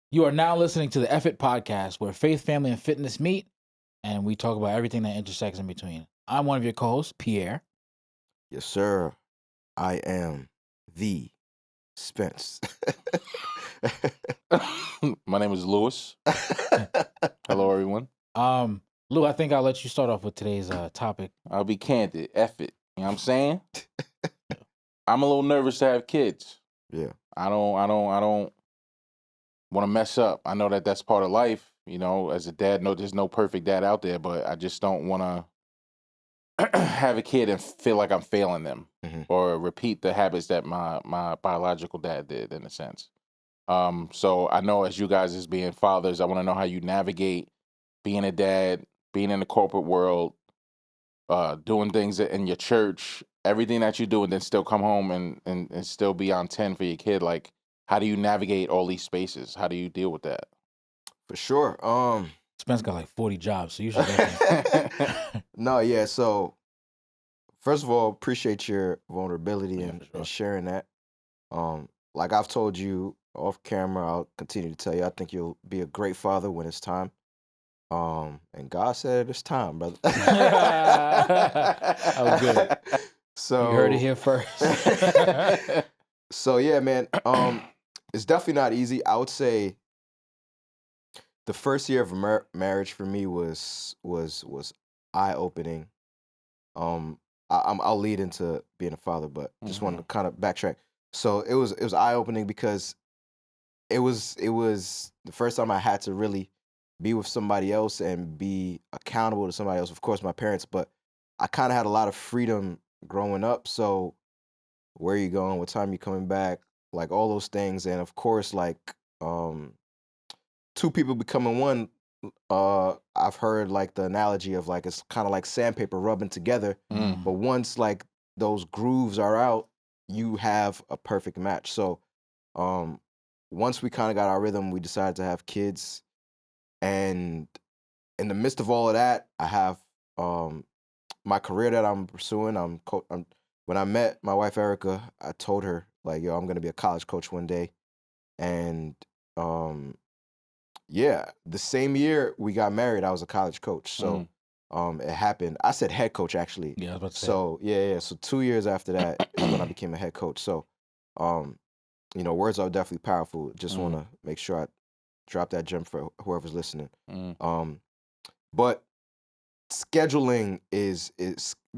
You are now listening to the Effort Podcast, where faith, family, and fitness meet, and we talk about everything that intersects in between. I'm one of your co-hosts, Pierre. Yes, sir. I am the Spence. My name is Lewis. Hello, everyone. Lou, I think I'll let you start off with today's topic. I'll be candid. F it. You know what I'm saying? I'm a little nervous to have kids. Yeah. I don't want to mess up. I know that that's part of life. You know, as a dad, no, there's no perfect dad out there, but I just don't want to have a kid and feel like I'm failing them or repeat the habits that my biological dad did, in a sense. So I know as you guys as being fathers, I want to know how you navigate being a dad, being in the corporate world, doing things in your church, everything that you do, and then still come home and still be on 10 for your kid. Like, how do you navigate all these spaces? How do you deal with that? For sure. Spence got like 40 jobs, so you should definitely. No, yeah. So, first of all, appreciate your vulnerability and sure. sharing that. Like I've told you off camera, I'll continue to tell you, I think you'll be a great father when it's time. And God said it's time, brother. Oh, good. So You heard it here first. So yeah, man. It's definitely not easy. I would say the first year of marriage for me was eye opening. I'll lead into being a father, but just want to kind of backtrack. So it was eye opening because it was the first time I had to really be with somebody else and be accountable to somebody else. Of course, my parents, but I kind of had a lot of freedom growing up. So where are you going? What time you coming back? Like all those things, and of course, like two people becoming one. I've heard like the analogy of like it's kind of like sandpaper rubbing together, but once like those grooves are out, you have a perfect match. So, once we kind of got our rhythm, we decided to have kids, and in the midst of all of that, I have my career that I'm pursuing. When I met my wife Erica, I told her like, "Yo, I'm gonna be a college coach one day," and yeah, the same year we got married, I was a college coach. So it happened. I said head coach actually. Yeah, I was about to say. So yeah. So 2 years after that is when I became a head coach. So words are definitely powerful. Just want to make sure I drop that gem for whoever's listening. But scheduling is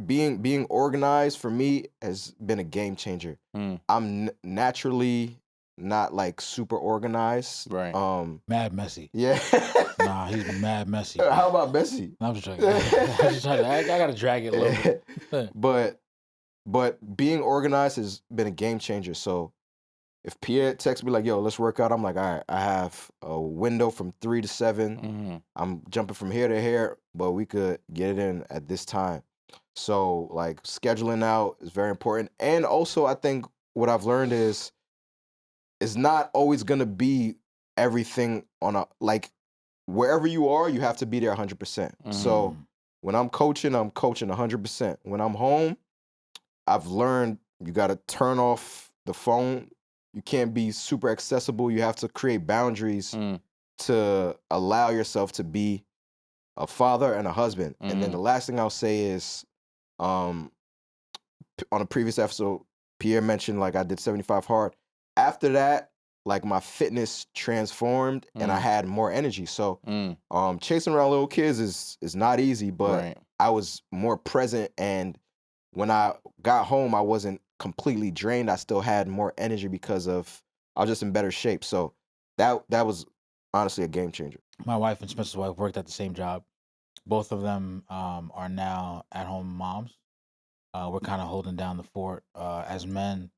being organized for me has been a game changer. I'm naturally not like super organized. Right. Mad messy. Yeah. Nah, he's mad messy. How about messy? No, I'm just joking. I gotta drag it a little bit. But being organized has been a game changer. So if Pierre texts me like, "Yo, let's work out," I'm like, "All right, I have a window from 3 to 7. I'm jumping from here to here, but we could get it in at this time." So like scheduling out is very important. And also I think what I've learned is it's not always gonna be everything on a like wherever you are, you have to be there 100%. So when I'm coaching 100%. When I'm home, I've learned you got to turn off the phone. You can't be super accessible. You have to create boundaries to allow yourself to be a father and a husband. And then the last thing I'll say is, on a previous episode, Pierre mentioned like I did 75 hard. After that, like my fitness transformed and I had more energy. So chasing around little kids is not easy, but I was more present, and when I got home, I wasn't completely drained. I still had more energy because I was just in better shape. So that was honestly a game changer. My wife and Spencer's wife worked at the same job. Both of them are now at-home moms. We're kind of holding down the fort as men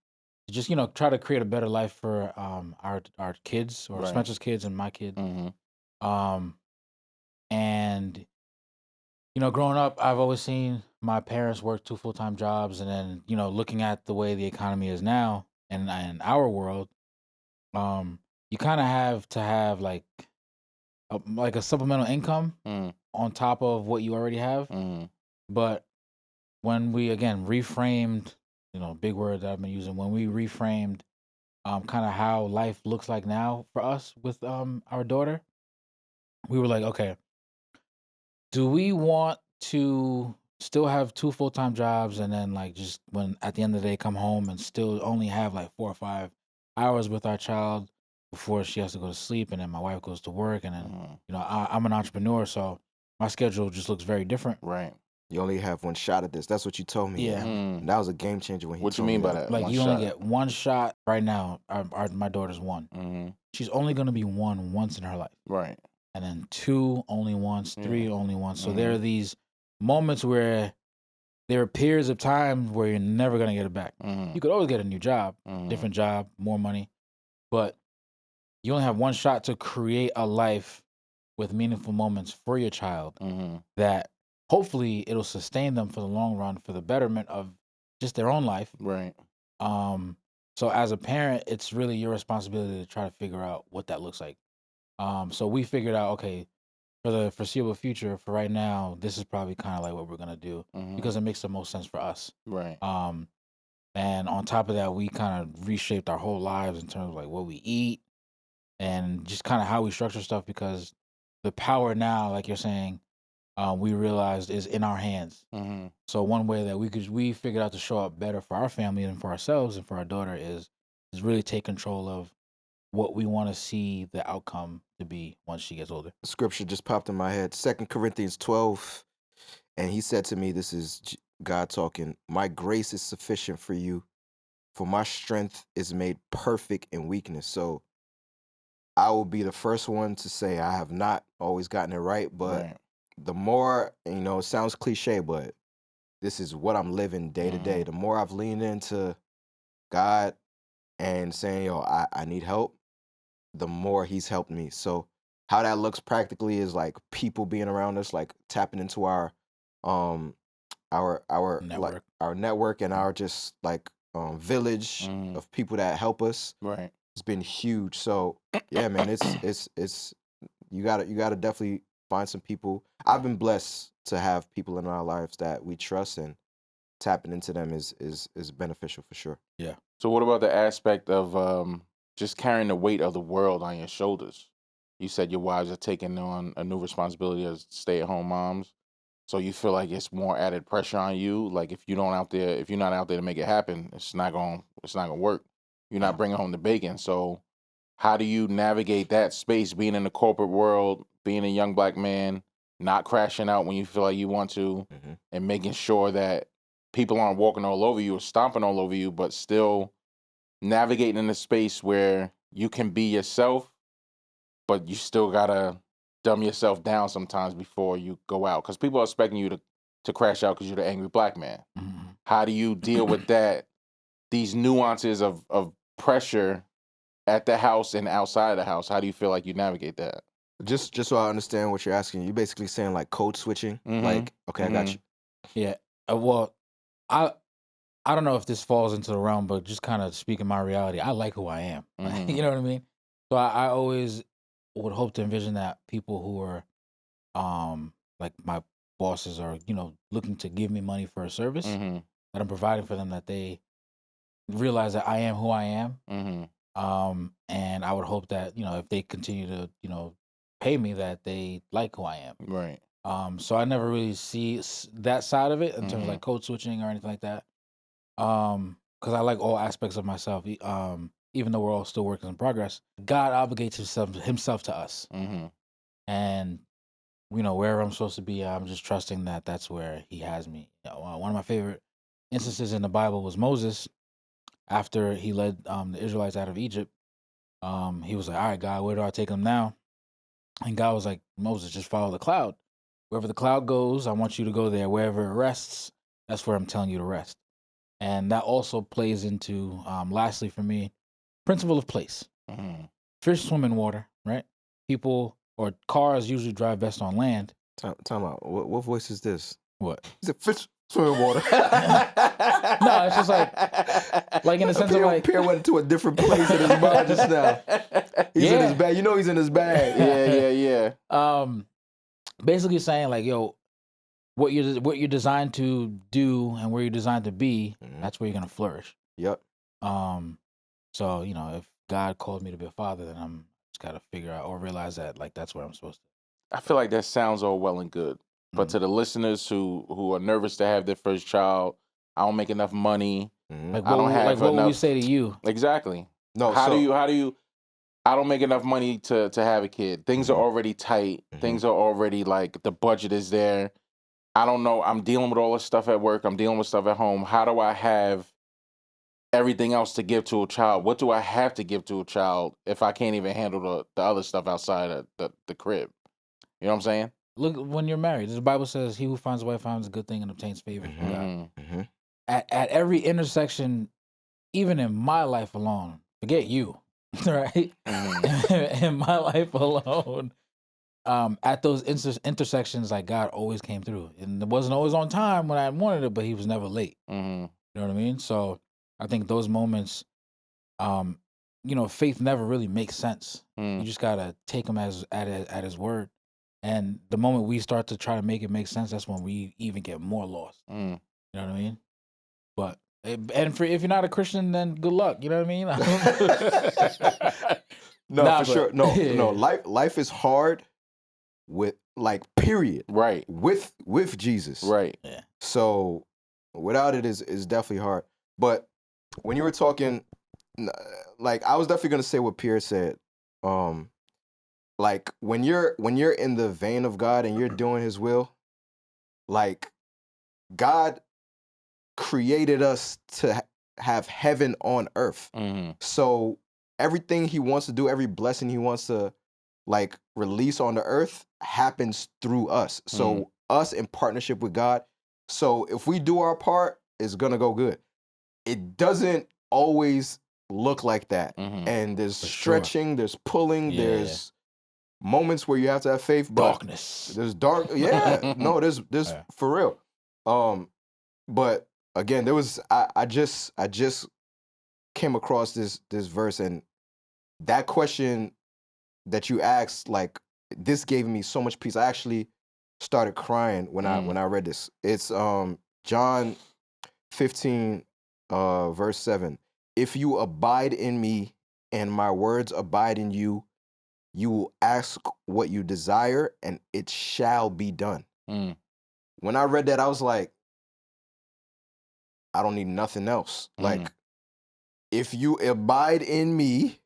to just try to create a better life for our kids, or Spencer's kids and my kids. And growing up, I've always seen my parents work 2 full-time jobs, and then looking at the way the economy is now and in our world, you kind of have to have like a supplemental income on top of what you already have. But when we again reframed, big word that I've been using, when we reframed kind of how life looks like now for us with our daughter, we were like, okay, do we want to still have two full-time jobs and then like just when at the end of the day come home and still only have like 4 or 5 hours with our child before she has to go to sleep, and then my wife goes to work, and then I'm an entrepreneur, so my schedule just looks very different. Right. You only have one shot at this. That's what you told me. Yeah. And that was a game changer when he What you told me mean by that. that? Like One you only shot. get one shot right now. My daughter's one. She's only going to be one once in her life. Right. And then two only once, three only once. So there are Mhm. these moments where there are periods of time where you're never going to get it back. Mhm. You could always get a new job, Mhm. different job, more money, but you only have one shot to create a life with meaningful moments for your child Mhm. that hopefully it'll sustain them for the long run for the betterment of just their own life. Right. So as a parent, it's really your responsibility to try to figure out what that looks like. So we figured out, okay, for the foreseeable future, for right now, this is probably kind of like what we're gonna do because Mhm. it makes the most sense for us. Right. And on top of that, we kind of reshaped our whole lives in terms of like what we eat and just kind of how we structure stuff, because the power now, like you're saying, we realized is in our hands. Mhm. So one way that we figured out to show up better for our family and for ourselves and for our daughter is really take control of what we want to see the outcome to be once she gets older. Scripture just popped in my head. 2 Corinthians 12. And he said to me, this is God talking, my grace is sufficient for you, for my strength is made perfect in weakness. So I will be the first one to say I have not always gotten it right, but Right. the more, it sounds cliche, but this is what I'm living day to day. Mhm. The more I've leaned into God and saying, yo, I need help, the more he's helped me. So how that looks practically is like people being around us, like tapping into um Network. our network and our just like village Mhm. of people that help us. Right. It's been huge. So yeah, man, it's you gotta definitely find some people. I've been blessed to have people in our lives that we trust, and tapping into them is beneficial for sure. Yeah. So what about the aspect of just carrying the weight of the world on your shoulders? You said your wives are taking on a new responsibility as stay-at-home moms. So you feel like it's more added pressure on you. Like if you're not out there to make it happen, it's not gonna work. You're Yeah. not bringing home the bacon. So how do you navigate that space, being in the corporate world, being a young black man, not crashing out when you feel like you want to, Mhm. and making sure that people aren't walking all over you or stomping all over you, but still navigating in a space where you can be yourself, but you still gotta dumb yourself down sometimes before you go out, because people are expecting you to crash out because you're the angry black man. Mhm. How do you deal with that? These nuances of pressure at the house and outside of the house. How do you feel like you navigate that? Just so I understand what you're asking, you basically saying like code switching. Mm-hmm. Like, okay, I got Mm-hmm. you. Yeah. Well, I I don't know if this falls into the realm, but just kind of speaking my reality, I like who I am. Mm-hmm. You know what I mean? So I always would hope to envision that people who are like my bosses are, looking to give me money for a service Mm-hmm. that I'm providing for them, that they realize that I am who I am. Mm-hmm. And I would hope that, if they continue to, pay me, that they like who I am. Right. So I never really see that side of it in terms of Mm-hmm. like code switching or anything like that. Because I like all aspects of myself. Even though we're all still working in progress, God obligates himself to us, Mm-hmm. and wherever I'm supposed to be, I'm just trusting that that's where He has me. One of my favorite instances in the Bible was Moses after he led the Israelites out of Egypt. He was like, "All right, God, where do I take them now?" And God was like, "Moses, just follow the cloud. Wherever the cloud goes, I want you to go there. Wherever it rests, that's where I'm telling you to rest." And that also plays into, lastly for me, principle of place. Mm-hmm. Fish swim in water, right? People or cars usually drive best on land. Time out. What voice is this? What? He's a fish swim in water. No, it's just like in the sense of like, Pierre went to a different place in his mind just now. He's in his Yeah. bag. You know he's in his bag. Yeah. Basically saying like, yo, what you're designed to do and where you're designed to be, Mhm. that's where you're gonna flourish. Yep. Um, So, if God called me to be a father, then I'm just gotta figure out or realize that like that's where I'm supposed I feel like that sounds all well and good, to. but to the listeners who are nervous to have their first child, I don't make enough money. Mhm. Like I don't have what would we enough. say to you? Exactly. No, How do so you? How do you? I don't make enough money to have a kid. Things are Mhm. already tight. Mhm. Things are already like the budget is there. I don't know. I'm dealing with all this stuff at work. I'm dealing with stuff at home. How do I have everything else to give to a child? What do I have to give to a child if I can't even handle the other stuff outside of the crib? You know what I'm saying? Look, when you're married, the Bible says, "He who finds a wife finds a good thing and obtains favor from Mhm. God." Mm-hmm. Mhm. At every intersection, even in my life alone, forget you, right? Mm-hmm. In my life alone, at those intersections, like God always came through, and it wasn't always on time when I wanted it, but He was never late. Mm-hmm. You know what I mean? So I think those moments, um, faith never really makes sense. You just gotta take Him as at His word, and the moment we start to try to make it make sense, that's when we even get more lost. Mm-hmm. You know what I mean? But and for if you're not a Christian, then good luck. You know what I mean? No, Nah, for but sure. No, no. yeah, Life is hard with like period Right. with Jesus. Right. yeah. So without it is definitely hard. But when you were talking, n- like I was definitely gonna say what Pierre said. Um, like when you're in the vein of God and you're doing His will, like God created us to have heaven on earth. Mm-hmm. So everything He wants to do, every blessing He wants to like release on the earth happens through us. Mm. So us in partnership with God. So if we do our part, it's gonna go good. It doesn't always look like that. Mm-hmm. And there's For sure. stretching, there's pulling, Yeah. there's moments where you have to have faith, but Darkness. there's dark. Yeah, no, there's Yeah. for real. But again, there was I just came across this verse, and that question that you asked, like this gave me so much peace. I actually started crying when I Mm. when I read this. It's John 15 verse 7. If you abide in me and my words abide in you, you will ask what you desire and it shall be done. Mm. When I read that, I was like, I don't need nothing else. Mm. Like, if you abide in me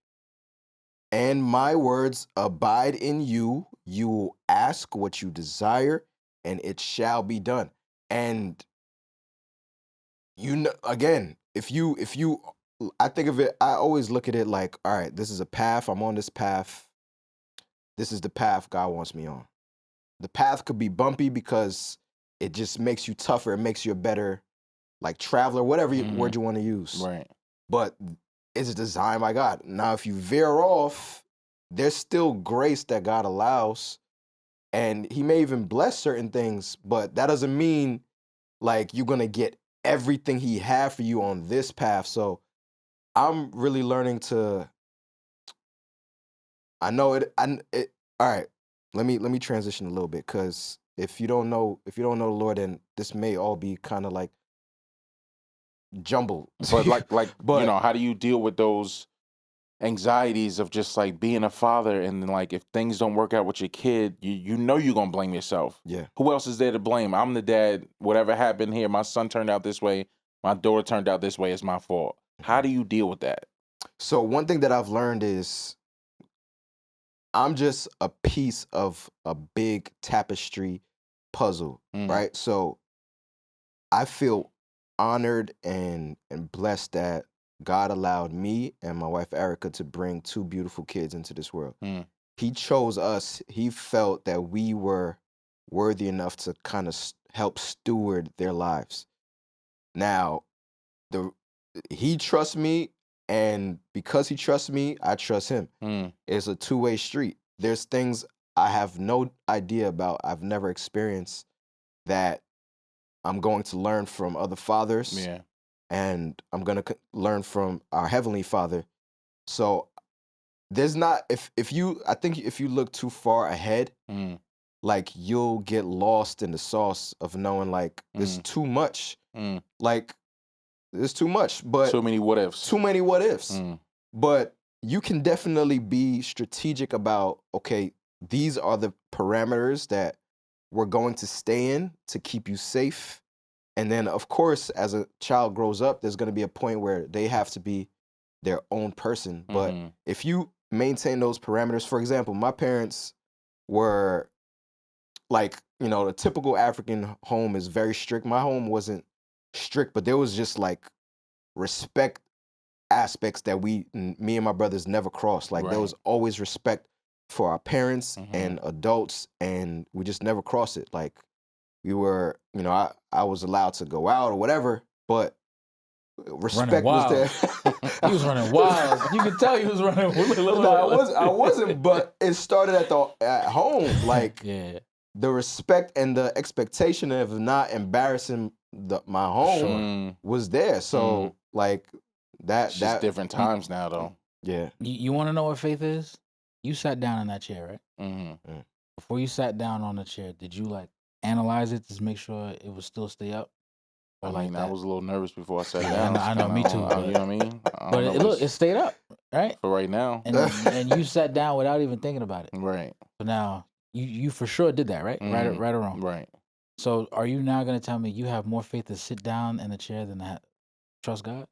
and my words abide in you, you will ask what you desire and it shall be done. And you know, again, if you I think of it, I always look at it like, all right, this is a path. I'm on this path. This is the path God wants me on. The path could be bumpy because it just makes you tougher. It makes you a better like traveler, whatever Mm-hmm. word you want to use. Right. But it's designed by God. Now, if you veer off, there's still grace that God allows, and He may even bless certain things, but that doesn't mean like you're gonna get everything He had for you on this path. So I'm really learning to. I know it. All right. Let me transition a little bit because if you don't know the Lord, then this may all be kind of like jumbled. But like But how do you deal with those anxieties of just like being a father and then like if things don't work out with your kid, you know you're gonna blame yourself. yeah. Who else is there to blame? I'm the dad. Whatever happened here, my son turned out this way, my daughter turned out this way, it's my fault. How do you deal with that? So one thing that I've learned is I'm just a piece of a big tapestry puzzle, Mm. right? So I feel honored and blessed that God allowed me and my wife Erica to bring two beautiful kids into this world. Mm. He chose us. He felt that we were worthy enough to kind of help steward their lives. Now, the he trusts me, and because he trusts me, I trust him. Mm. It's a two-way street. There's things I have no idea about. I've never experienced that I'm going to learn from other fathers, Yeah. and I'm going to learn from our heavenly Father. So there's not if you I think if you look too far ahead, Mm. like you'll get lost in the sauce of knowing like there's Mm. too much. Mm. Like there's too much, but So many what ifs. too many what ifs. Mm. But you can definitely be strategic about, okay, these are the parameters that we're going to stay in to keep you safe. And then, of course, as a child grows up, there's going to be a point where they have to be their own person. But if you maintain those parameters, for example, my parents were like, you know, the typical African home is very strict. My home wasn't strict, but there was just like respect aspects that me and my brothers never crossed. Like there was always respect for our parents and adults, and we just never crossed it. Like we were, you know, I was allowed to go out or whatever, but respect was there. He was running wild. You could tell he was running. No, I wasn't, but it started at home. Like the respect and the expectation of not embarrassing my home was there. So like it's just different times now, though. Yeah. You want to know what faith is? You sat down in that chair, right? Before you sat down on the chair, did you like analyze it to make sure it would still stay up? I mean, I was a little nervous before I sat down. I know, me too. You know what I mean? But it stayed up, right? For right now. And you sat down without even thinking about it. Right. But now, you for sure did that, right? Right or wrong? Right. So are you now going to tell me you have more faith to sit down in the chair than to trust God?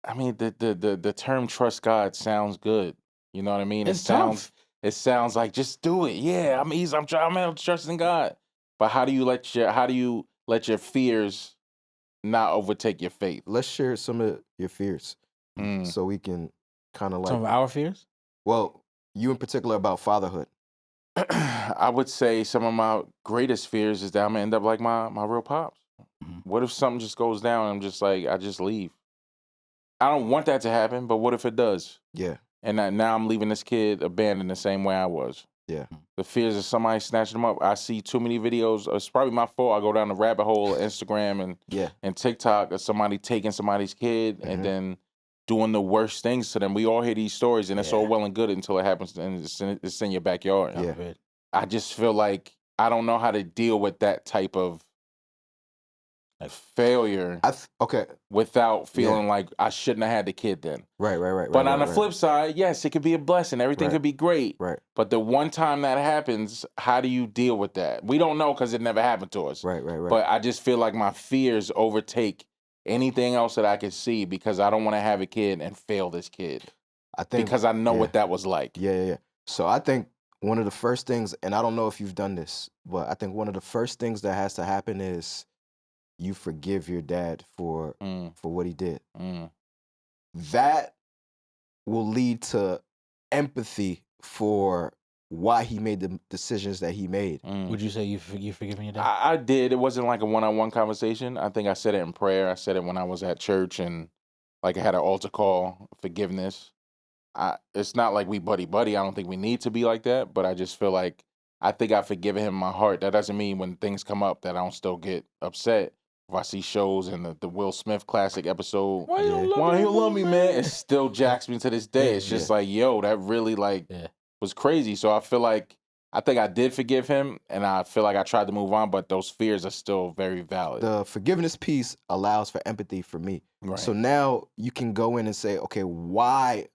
I mean, the term trust God sounds good. You know what I mean? It's tough. It sounds like just do it. Yeah, I'm easy. I'm trusting God. But how do you let your fears not overtake your faith? Let's share some of your fears so we can kind of like some of our fears. Well, you in particular about fatherhood. I would say some of my greatest fears is that I'm gonna end up like my real pops. What if something just goes down and I'm just like, I just leave? I don't want that to happen, but what if it does? Yeah. And now I'm leaving this kid abandoned the same way I was. Yeah. The fears of somebody snatching them up. I see too many videos. It's probably my fault. I go down the rabbit hole of Instagram and TikTok of somebody taking somebody's kid and then doing the worst things to them. We all hear these stories, and it's all well and good until it happens and it's in your backyard. Yeah. I just feel like I don't know how to deal with that type of failure without feeling like I shouldn't have had the kid then. Right. But on the flip side, yes, it could be a blessing. Everything could be great. Right. But the one time that happens, how do you deal with that? We don't know because it never happened to us. Right. But I just feel like my fears overtake anything else that I could see because I don't want to have a kid and fail this kid. I think because I know what that was like. Yeah. So I think one of the first things, and I don't know if you've done this, but I think one of the first things that has to happen is you forgive your dad for what he did. That will lead to empathy for why he made the decisions that he made. Would you say you forgiven your dad? I did. It wasn't like a one-on-one conversation. I think I said it in prayer. I said it when I was at church and like I had an altar call, forgiveness. It's not like we buddy. I don't think we need to be like that, but I just feel like I think I've forgiven him in my heart. That doesn't mean when things come up that I don't still get upset. If I see shows and the Will Smith classic episode, why you love me, man? It still jacks me to this day. It's just like, yo, that really was crazy. So I feel like I think I did forgive him, and I feel like I tried to move on, but those fears are still very valid. The forgiveness piece allows for empathy for me. Right. So now you can go in and say, okay, why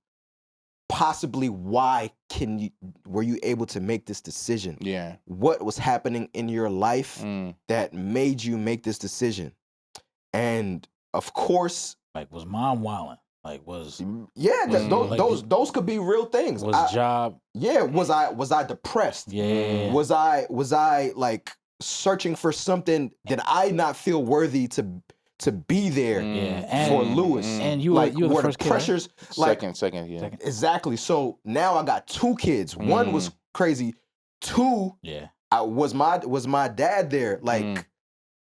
were you able to make this decision? Yeah. What was happening in your life that made you make this decision? And of course, like, was mom wilding? Like, was those could be real things. Job? Yeah. Was I depressed? Yeah. Was I like searching for something? Did I not feel worthy to be there for Lewis? And you were the first pressures, kid, right? Second, yeah. Exactly. So now I got two kids. One was crazy. Two, was my dad there? Like,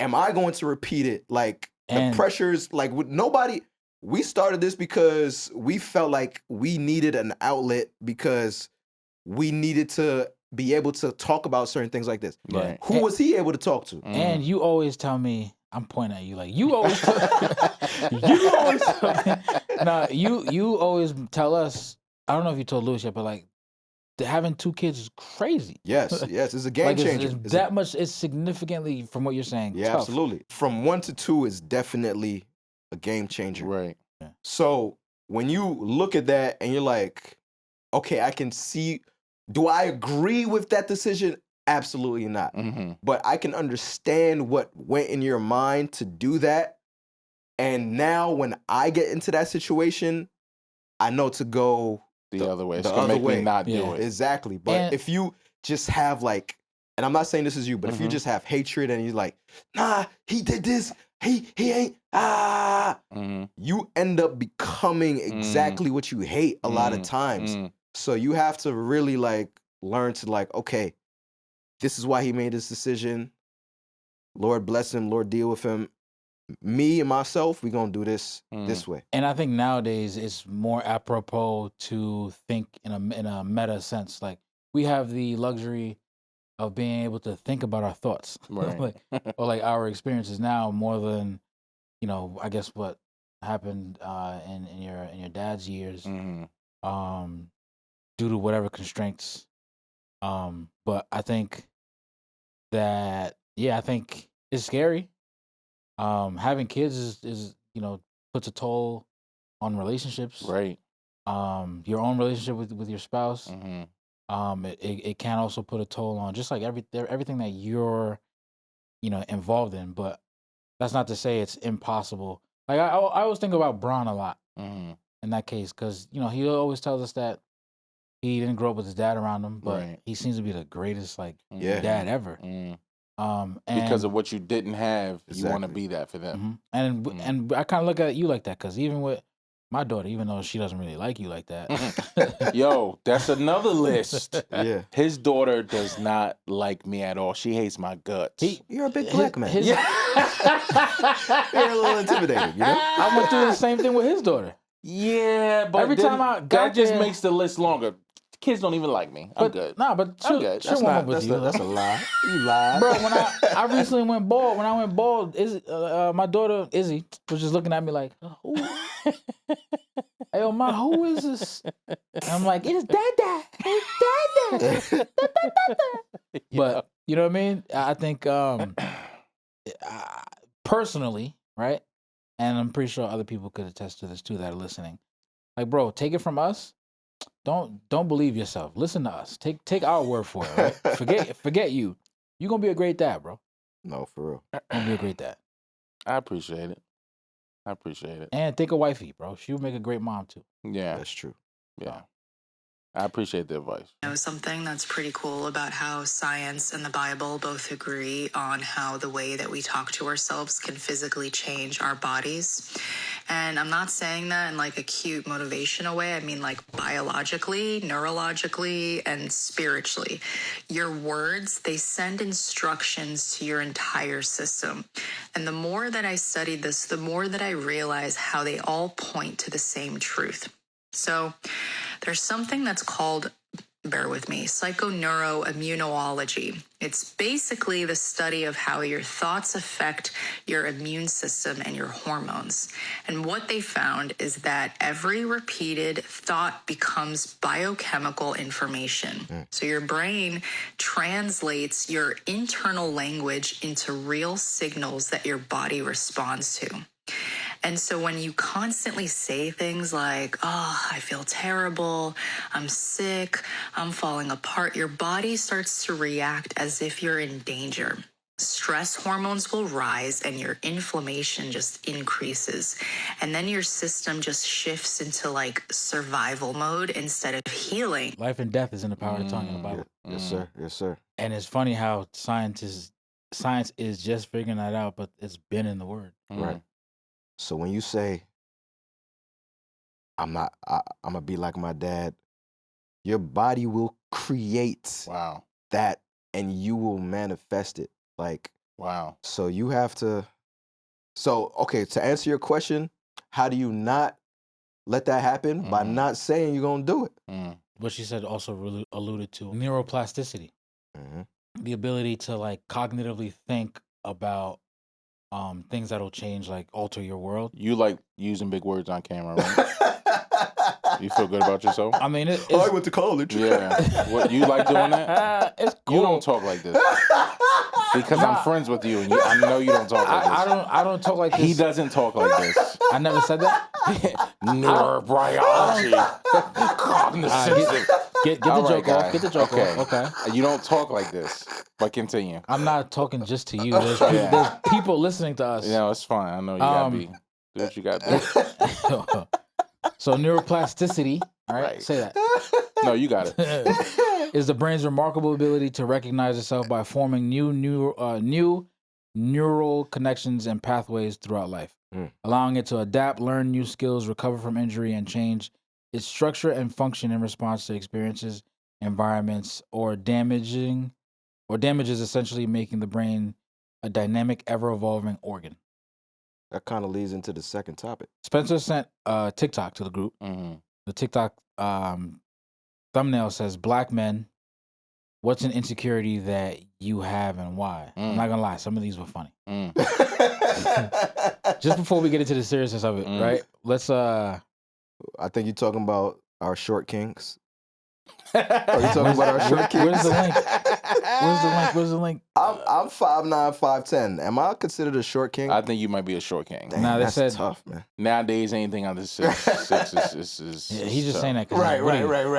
am I going to repeat it? Like the pressures, like with nobody. We started this because we felt like we needed an outlet because we needed to be able to talk about certain things like this. Right. Who was he able to talk to? And you always tell me, I'm pointing at you like you always you always tell us, I don't know if you told Lewis yet, but like having two kids is crazy. Yes, it's a game changer. It's significantly from what you're saying. Yeah, tough. Absolutely. From 1 to 2 is definitely a game changer. Right. So when you look at that and you're like, okay, I can see, do I agree with that decision? Absolutely not. But I can understand what went in your mind to do that. And now when I get into that situation, I know to go the other way. It's the gonna other make way. me not do it. Exactly. But if you just have like, and I'm not saying this is you, but if you just have hatred and you're like, nah, he did this, he ain't, you end up becoming exactly what you hate a lot of times. So you have to really like learn to like, okay, this is why he made this decision. Lord bless him, Lord deal with him. Me and myself, we're gonna do this this way. And I think nowadays it's more apropos to think in a meta sense. Like we have the luxury of being able to think about our thoughts, Right. or like our experiences now more than, you know, I guess what happened in your dad's years, due to whatever constraints. But I think that I think it's scary. Having kids is puts a toll on relationships. Right. Your own relationship with your spouse. It can also put a toll on just like everything that you're involved in. But that's not to say it's impossible. Like I always think about Bron a lot in that case, because he always tells us that he didn't grow up with his dad around him, but he seems to be the greatest dad ever. And because of what you didn't have, you want to be that for them. And I kind of look at you like that, because even with my daughter, even though she doesn't really like you like that, Yo, that's another list. Yeah. His daughter does not like me at all. She hates my guts. You're a big black man. His, You're a little intimidating, you know? I went through the same thing with his daughter. Yeah, but every time I got that just there- makes the list longer. Kids don't even like me. I'm good. Nah, but I'm good. she'll warm up with you. That's a lie. You lied. Bro, when I recently went bald, my daughter Izzy was just looking at me like, who? Hey, yo, ma, who is this? And I'm like, it's Dada. It's Dada. But you know what I mean? I think personally, right? And I'm pretty sure other people could attest to this too that are listening. Like, bro, take it from us. Don't believe yourself. Listen to us. Take our word for it. Right? Forget you. You're gonna be a great dad, bro. No, for real. You're gonna be a great dad. I appreciate it. And think of wifey, bro. She would make a great mom too. Yeah, That's true. yeah. I appreciate the advice. Something that's pretty cool about how science and the Bible both agree on how the way that we talk to ourselves can physically change our bodies. And I'm not saying that in like a cute motivational way. I mean like biologically, neurologically, and spiritually. Your words, they send instructions to your entire system. And the more that I studied this, the more that I realized how they all point to the same truth. So there's something that's called, bear with me, psychoneuroimmunology. It's basically the study of how your thoughts affect your immune system and your hormones. And what they found is that every repeated thought becomes biochemical information. So your brain translates your internal language into real signals that your body responds to. And so when you constantly say things like, oh, I feel terrible, I'm sick, I'm falling apart, your body starts to react as if you're in danger. Stress hormones will rise and your inflammation just increases. And then your system just shifts into like survival mode instead of healing. Life and death is in the power of the tongue in the Bible. Yes, sir. Yes, sir. And it's funny how science is just figuring that out, but it's been in the word. Right. So when you say, I'm gonna be like my dad, your body will create that and you will manifest it. Like, wow. So you have to, okay, to answer your question, how do you not let that happen? By not saying you're gonna do it. What she said also alluded to neuroplasticity. The ability to like cognitively think about things that'll change, like alter your world. You like using big words on camera, right? You feel good about yourself? I mean, I went to college. Yeah. What, you like doing that? It's cool. You don't talk like this. Because I'm friends with you, and I know you don't talk like this. I don't talk like this. He doesn't talk like this. I never said that. Neurobiology. Cognitive. Get the All right, joke guy. off. Get the joke Okay. off. Okay. You don't talk like this, but continue. I'm not talking just to you. There's people listening to us. No, it's fine. I know you gotta be. Do what you gotta do. So neuroplasticity, all right? Right. Say that. No, you got it. Is the brain's remarkable ability to recognize itself by forming new neural connections and pathways throughout life, allowing it to adapt, learn new skills, recover from injury, and change its structure and function in response to experiences, environments, or damages, essentially making the brain a dynamic, ever-evolving organ. That kind of leads into the second topic. Spencer sent TikTok to the group. Mm-hmm. The TikTok thumbnail says, "Black men, what's an insecurity that you have and why?" I'm not gonna lie, some of these were funny. Just before we get into the seriousness of it, right? Let's I think you're talking about our short kings. Are you talking about our short kings? Where's the link? Where's the link? I'm 5'9", 5'10". Am I considered a short king? I think you might be a short king. Damn, Nah, they that's said- tough, man. Nowadays, anything under 6'6" is Yeah, he's just tough. saying that because Right.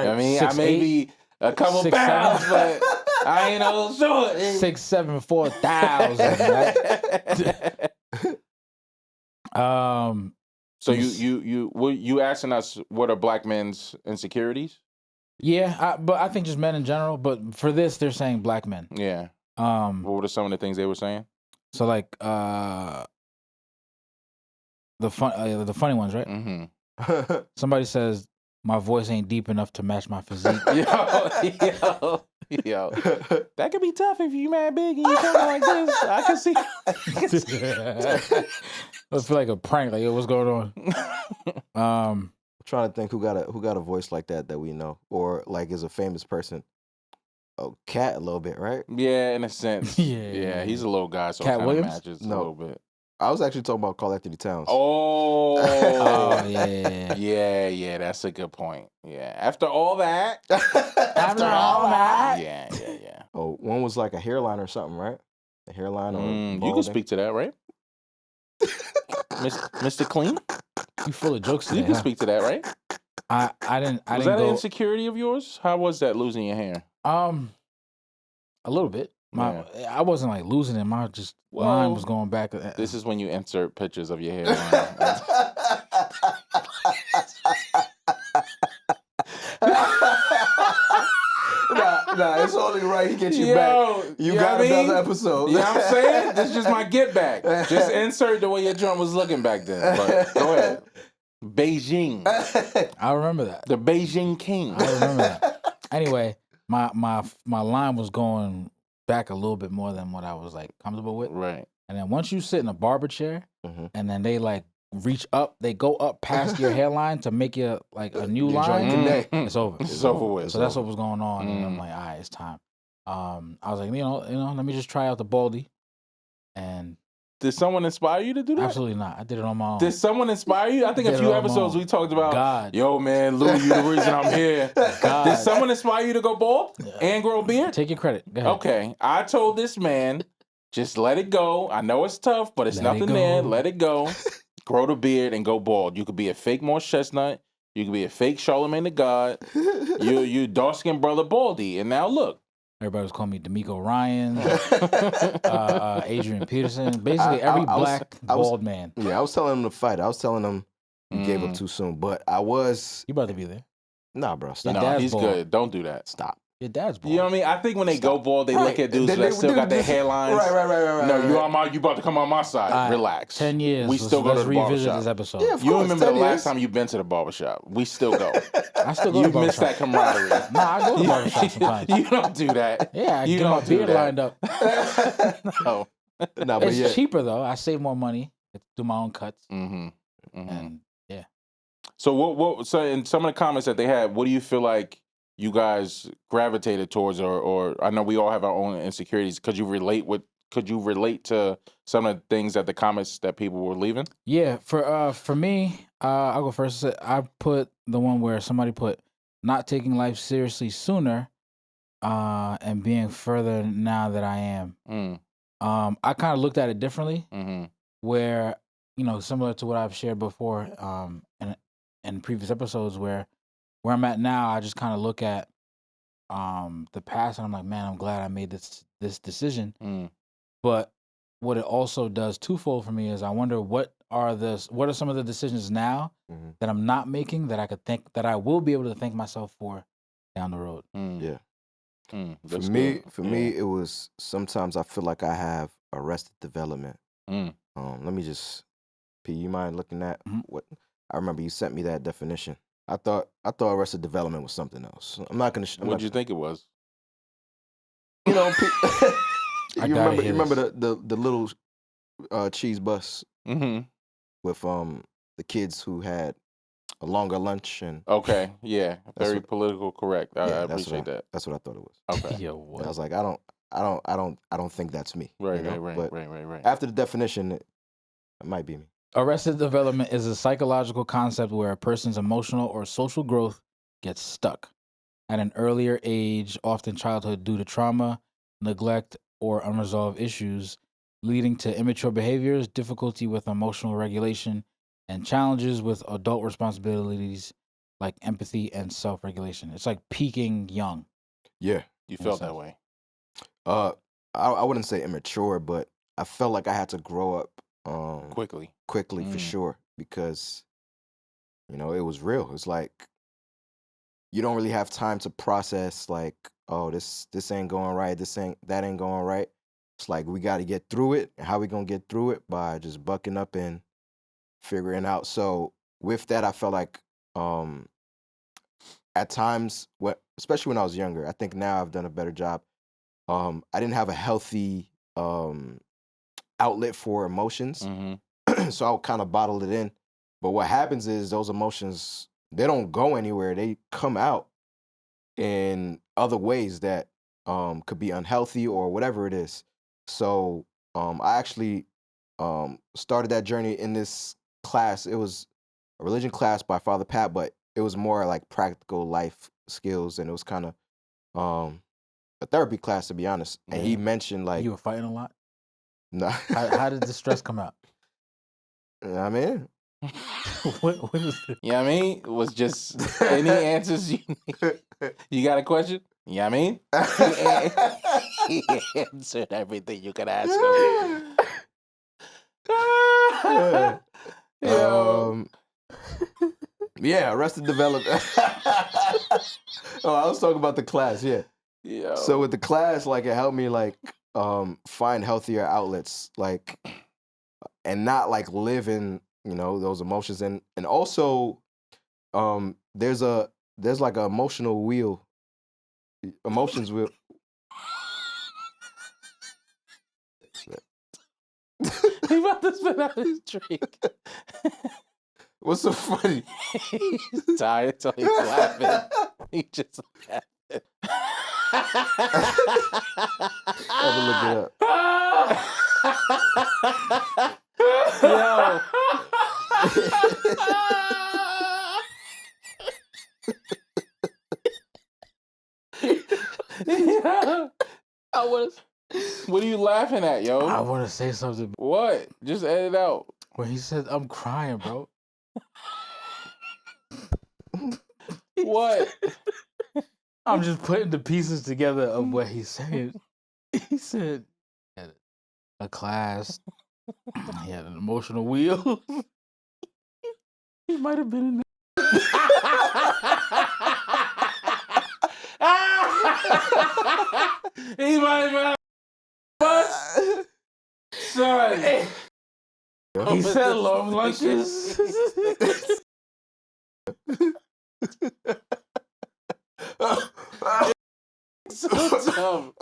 I mean, I may 6'8", be a couple 6'7", pounds, but I ain't no short. 6'7", 4,000. So you asking us what are black men's insecurities? Yeah, but I think just men in general. But for this, they're saying black men. Yeah. What were some of the things they were saying? So like the funny ones, right? Mm-hmm. Somebody says my voice ain't deep enough to match my physique. Yo. That could be tough if you mad big and you talking like this. I can see. I feel like a prank. Like, yo, what's going on? Trying to think who got a voice like that we know, or like is a famous person. Oh, Cat a little bit, right? Yeah, in a sense. Yeah. He's a little guy, so Cat it kind of Williams? matches a No. little bit. I was actually talking about Carl Anthony Towns. Oh, Oh yeah. yeah, that's a good point. Yeah, after all that, After all that. yeah. Oh, one was like a hairline or something, right? A hairline or You can balding. speak to that, right? Mr. Clean, You full of jokes you today, can huh? speak to that, right? I didn't Was that an go insecurity of yours? How was that losing your hair? a little bit. I wasn't like losing it. My just Well, line was going back. This is when you insert pictures of your hairline. Nah, it's only right he gets you Yo, back. You got know what I mean? another episode. You know what I'm saying? This is just my get back. Just insert the way your drum was looking back then. But go ahead. Beijing. I remember that. The Beijing King. I remember that. Anyway, my line was going back a little bit more than what I was like comfortable with. Right. And then once you sit in a barber chair, Mhm. and then they like reach up, they go up past your hairline to make you like a new Your line. joint connect. It's over. It's over with. So that's what was going on, and I'm like, all right, it's time. I was like, you know, let me just try out the baldy, and Did someone inspire you to do that? absolutely not. I did it on my own. Did someone inspire you? I think Did a it few on my episodes own. we talked about, God. yo, man, Lou, you the reason I'm here. God. Did someone inspire you to go bald and grow a beard? Take your credit. Go ahead. Okay. I told this man, just let it go. I know it's tough, but it's Let it nothing there. go. Let it go. Grow the beard and go bald. You could be a fake Morse Chestnut. You could be a fake Charlemagne the God. You dark-skinned brother Baldy. And now look. Everybody was calling me D'Amico Ryan, Adrian Peterson. Basically, I every was- black I was- bald man. Yeah, I was telling him to fight. I was telling him you gave up Mm. too soon. But I was You about to be there. nah, bro. Stop. Your No, dad's he's bald. good. Don't do that. Stop. Your dad's bald. You know what I mean? I think when they go bald, they look at dudes Then that they- still dude, got their this- hairlines. Right. No, you about to come on my side. All right, Relax. 10 years. We still go to let's the revisit barbershop. this episode. Yeah, of You course, remember 10 the last years. time you've been to the barbershop? We still go. I still go You to missed that barbershop. camaraderie. Nah, I go to barbershop sometimes. You don't do that. Yeah, I You get my don't do beard that. lined up. No. Nah, but It's yeah. cheaper though. I save more money. I do my own cuts, Mm-hmm. and So what? So in some of the comments that they had, what do you feel like you guys gravitated towards, or I know we all have our own insecurities. Could you relate to some of the things that the comments that people were leaving? yeah. For me, I'll go first. I put the one where somebody put not taking life seriously sooner, and being further now that I am. Mm. I kind of looked at it differently, Mm-hmm. where similar to what I've shared before, in previous episodes, where I'm at now, I just kind of look at the past, and I'm like, man, I'm glad I made this decision. Mm. But what it also does twofold for me is I wonder what are some of the decisions now that I'm not making that I will be able to thank myself for down the road. Yeah. For That's me, good. it was sometimes I feel like I have arrested development. Mm. Let me just, P, you mind looking at Mhm. what I remember you sent me that definition. I thought arrested development was something else. I'm not gonna. What did you think it was? You know, P, I you gotta hear remember this. the little cheese bus Mm-hmm. with the kids who had a longer lunch and Okay, yeah, That's very what- political correct. I yeah, appreciate that. that's what I thought it was. Okay, Yo, And what? I was like, I don't think that's me. right, you know? But right. after the definition, it might be me. Arrested development is a psychological concept where a person's emotional or social growth gets stuck at an earlier age, often childhood, due to trauma, neglect, or unresolved issues, leading to immature behaviors, difficulty with emotional regulation, and challenges with adult responsibilities like empathy and self regulation. It's like peaking young. Yeah. You in a felt that sense. way. I wouldn't say immature, but I felt like I had to grow up Quickly. for sure because it was real. It's like you don't really have time to process like, oh, this ain't going right, that ain't going right. It's like we got to get through it. And how we gonna get through it? By just bucking up and figuring out. So with that, I felt like at times, especially when I was younger, I think now I've done a better job. I didn't have a healthy outlet for emotions, Mm-hmm. so I kind of bottled it in. But what happens is those emotions, they don't go anywhere. They come out in other ways that could be unhealthy or whatever it is. So I actually started that journey in this class. It was a religion class by Father Pat, but it was more like practical life skills, and it was kind of a therapy class, to be honest. And he mentioned like, You were fighting a lot. no, How did the stress come out? I mean, What is it? Yeah, I mean, it was just any answers you need. You got a question? Yeah, I mean, he answered everything you could ask him. Yo. Yeah, Arrested Development. Oh, I was talking about the class, yeah. Yo. So with the class, like it helped me like find healthier outlets, like and not like live in, those emotions. And also there's like an emotional wheel. Emotions wheel. He about to spit out his drink. What's so funny? He's tired, so he's laughing. He just laughing. I'm gonna look it up. Yo. Yeah. What are you laughing at, yo? I want to say something. What? Just edit it out. When he said, "I'm crying, bro." What? I'm just putting the pieces together of what he's saying. He said, "A class. He had an emotional wheel." He might have been in there. He might have been son. He said long lunches. So dumb.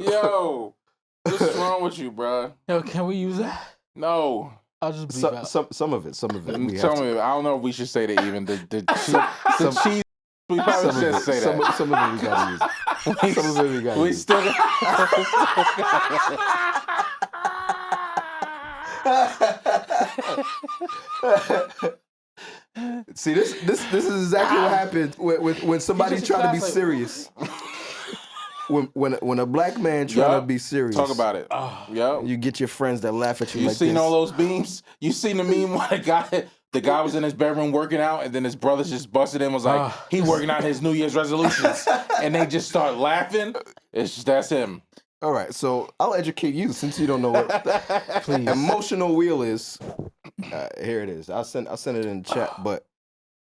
Yo, what's wrong with you, bro? Yo, can we use that? No. I'll just bleep out. Some of it. We have Tell to- me, I don't know if we should say that even. The cheese, we probably some of should it. say that. Some of it we gotta use. Some of it we gotta We use. still See, this is exactly what happened when somebody's just trying to be laughs like- serious. when a black man trying to be serious, Talk about it. Yep. You get your friends that laugh at you. You like seen this. all those memes? You seen the meme where the guy was in his bedroom working out, and then his brothers just busted in, was like, he working out his New Year's resolutions, and they just start laughing. That's him. All right, so I'll educate you since you don't know what Please. emotional wheel is. Here it is. I'll send it in the chat. But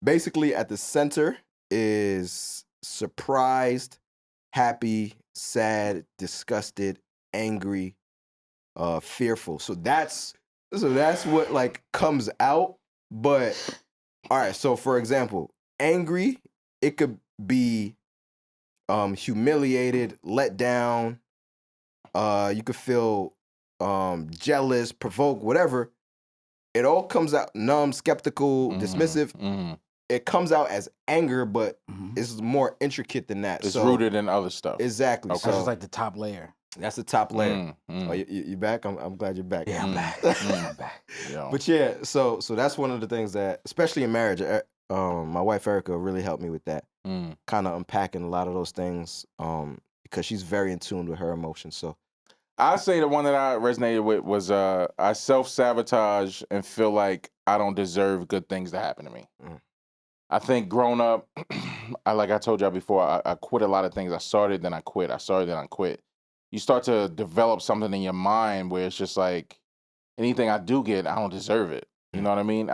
basically, at the center is surprised, happy, sad, disgusted, angry, fearful. So that's what like comes out. But all right, so for example, angry, it could be humiliated, let down. You could feel jealous, provoked, whatever. It all comes out numb, skeptical, dismissive. It comes out as anger, but it's more intricate than that. It's rooted in other stuff. Exactly. That's just like the top layer. That's the top layer. Oh, you back? I'm glad you're back. Yeah, I'm back. I'm back. But yeah, so that's one of the things that, especially in marriage, my wife Erica really helped me with that. Kind of unpacking a lot of those things because she's very in tune with her emotions. So I say the one that I resonated with was I self-sabotage and feel like I don't deserve good things to happen to me. I think growing up, like I told y'all before, I quit a lot of things. I started, then I quit. I started, then I quit. You start to develop something in your mind where it's just like, anything I do get, I don't deserve it. You know what I mean?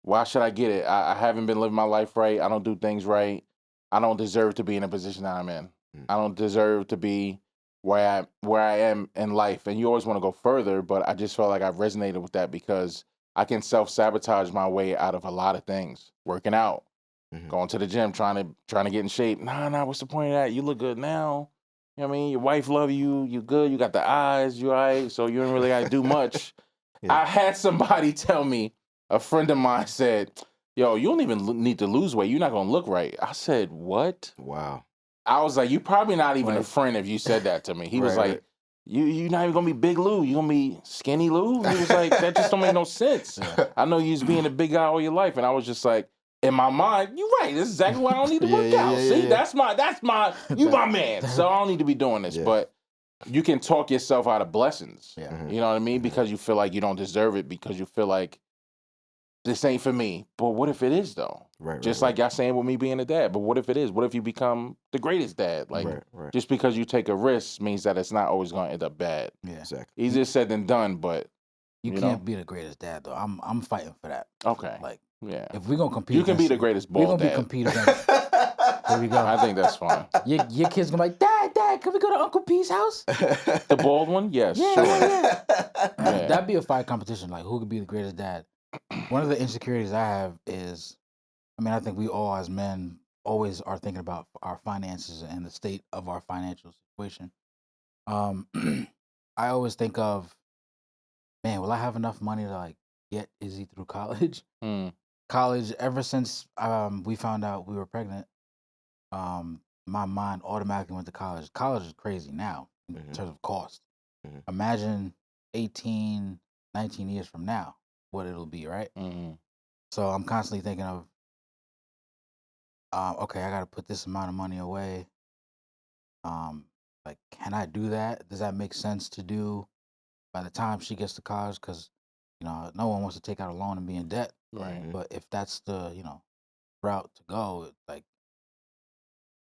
Why should I get it? I haven't been living my life right. I don't do things right. I don't deserve to be in a position that I'm in. I don't deserve to be where I am in life. And you always want to go further, but I just felt like I've resonated with that because I can self-sabotage my way out of a lot of things. Working out, going to the gym, trying to get in shape. Nah, what's the point of that? You look good now. You know what I mean? Your wife love you. You good. You got the eyes. You all right. So you don't really got to do much. I had somebody tell me, a friend of mine said, yo, you don't even need to lose weight. You're not going to look right. I said, what? Wow. I was like, you probably not even a friend if you said that to me. He was like, you're not even going to be Big Lou. You're going to be Skinny Lou? He was like, that just don't make no sense. I know you was being a big guy all your life. And I was just like, in my mind, you're right. This is exactly why I don't need to work out. See, that's my, you my man. So I don't need to be doing this. But you can talk yourself out of blessings. You know what I mean? Because you feel like you don't deserve it, because you feel like this ain't for me. But what if it is, though? Just like y'all saying with me being a dad. But what if it is? What if you become the greatest dad? Like, just because you take a risk means that it's not always going to end up bad. Yeah, exactly. Easier said than done, but you can't be the greatest dad, though. I'm fighting for that. Okay. Like, yeah, if we're gonna compete, you can be the greatest bald we're gonna dad. be competing. There we go. I think that's fine. Your kid's gonna be like, Dad, can we go to Uncle P's house? The bald one? Yes, sure. Yeah. That'd be a fight competition. Like, who could be the greatest dad? One of the insecurities I have is, I think we all as men always are thinking about our finances and the state of our financial situation. I always think of, man, will I have enough money to like get Izzy through college? College, ever since we found out we were pregnant, my mind automatically went to college. College is crazy now in terms of cost. Imagine 18, 19 years from now, what it'll be, right? So I'm constantly thinking of, okay, I got to put this amount of money away. Like, can I do that? Does that make sense to do by the time she gets to college? Because, no one wants to take out a loan and be in debt. Right. But if that's the, route to go, like,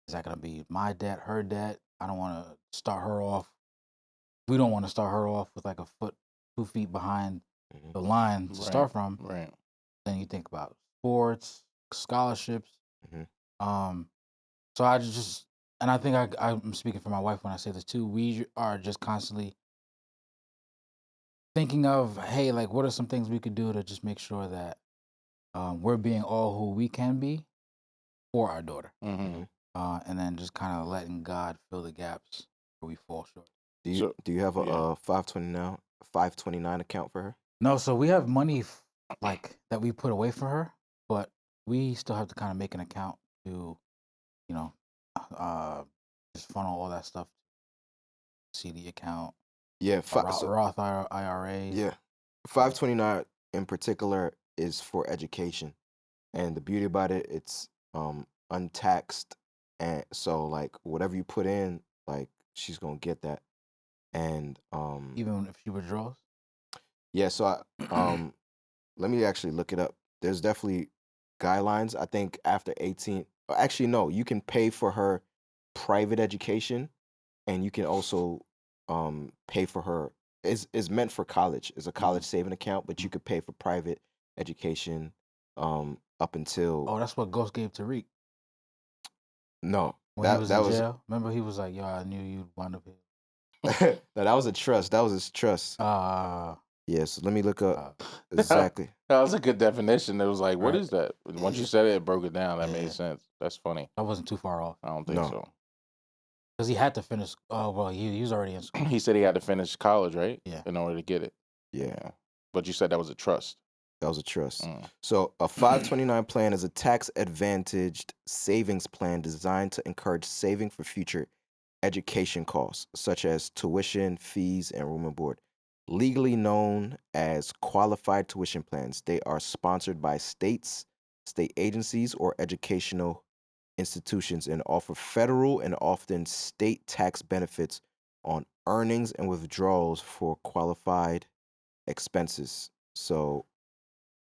is that going to be my debt, her debt? I don't want to start her off. We don't want to start her off with like a foot, 2 feet behind the line to start from. Right. Then you think about sports, scholarships. So I just, and I think I'm speaking for my wife when I say this too. We are just constantly thinking of, hey, like, what are some things we could do to just make sure that we're being all who we can be for our daughter. And then just kind of letting God fill the gaps where we fall short. Do you have a 529 account for her? No, so we have money like that we put away for her, but we still have to kind of make an account to, just funnel all that stuff. CD account. Yeah, Roth IRAs. Yeah, 529 in particular is for education, and the beauty about it, it's untaxed, and so like whatever you put in, like she's gonna get that. And Even if she withdraws. yeah, so let me actually look it up. There's definitely guidelines. I think after 18, actually no, you can pay for her private education, and you can also pay for her is meant for college. It's a college saving account, but you could pay for private education up until Oh, that's what Ghost gave Tariq no. when he That was that in was jail. Remember, he was like, "Yo, I knew you'd wind up here." no, that was a trust. That was his trust. Yes, let me look up exactly. That was a good definition. It was like, what Right. is that? Once you said it, it broke it down. That Yeah. made sense. That's funny. I wasn't too far off I don't think No. so. because he had to finish. Oh well, he was already in school. He said he had to finish college, right? Yeah. In order to get it. Yeah, But you said that was a trust. that was a trust. Mm. So a 529 plan is a tax advantaged savings plan designed to encourage saving for future education costs, such as tuition, fees, and room and board. Legally known as qualified tuition plans, they are sponsored by states, state agencies, or educational institutions and offer federal and often state tax benefits on earnings and withdrawals for qualified expenses. So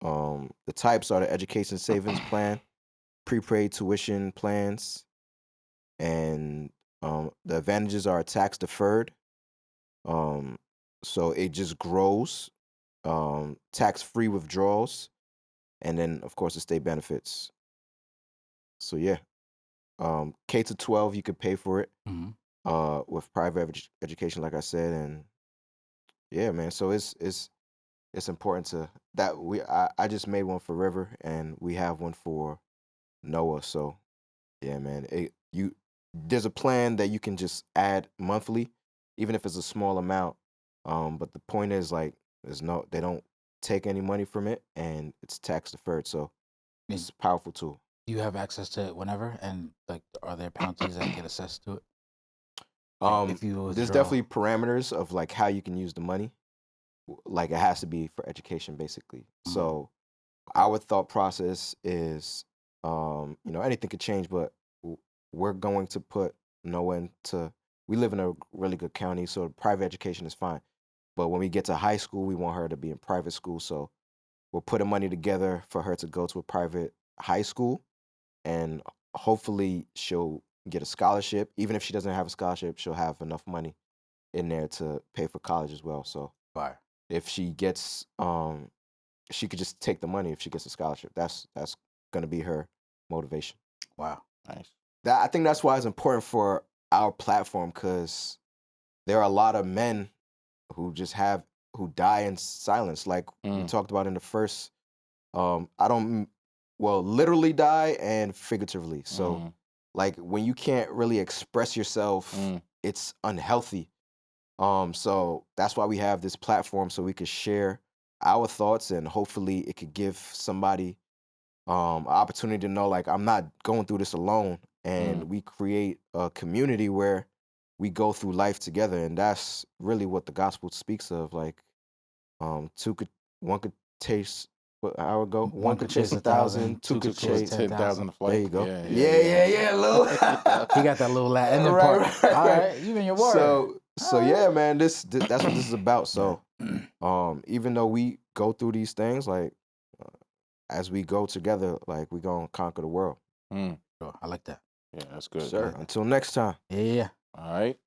the types are the education savings plan, prepaid tuition plans, and the advantages are tax deferred. So it just grows, tax free withdrawals, and then of course the state benefits. So yeah, K to 12 you could pay for it with private education, like I said, and yeah, man. So it's important to that I just made one for River, and we have one for Noah. So yeah, man. There's a plan that you can just add monthly, even if it's a small amount. But the point is like they don't take any money from it, and it's tax deferred. So it's a powerful tool. Do you have access to it whenever? And like, are there penalties that get assessed to it? Like, if you There's withdraw. definitely parameters of like how you can use the money. Like it has to be for education, basically. So our thought process is, anything could change, but we're going to put Noah into. We live in a really good county, so private education is fine. But when we get to high school, we want her to be in private school. So we're putting money together for her to go to a private high school, and hopefully she'll get a scholarship. Even if she doesn't have a scholarship, she'll have enough money in there to pay for college as well. So Fire. if she gets, she could just take the money if she gets a scholarship. That's going to be her motivation. Wow. Nice. I think that's why it's important for our platform, because there are a lot of men who die in silence, like we talked about in the first. Literally die and figuratively. So like when you can't really express yourself, it's unhealthy. So that's why we have this platform, so we could share our thoughts, and hopefully it could give somebody an opportunity to know, like, I'm not going through this alone, and we create a community where we go through life together, and that's really what the gospel speaks of. Like, one could taste. How it go? One could chase 1,000, two could chase 10,000 a flight. There you go. Yeah. Yeah, Lou. He got that little ending Right, part. right, All right. right, you in your word. So yeah, man. That's what this is about. So, even though we go through these things, like as we go together, like we gonna conquer the world. Sure, I like that. Yeah, that's good. Sir. Until next time. Yeah. All right.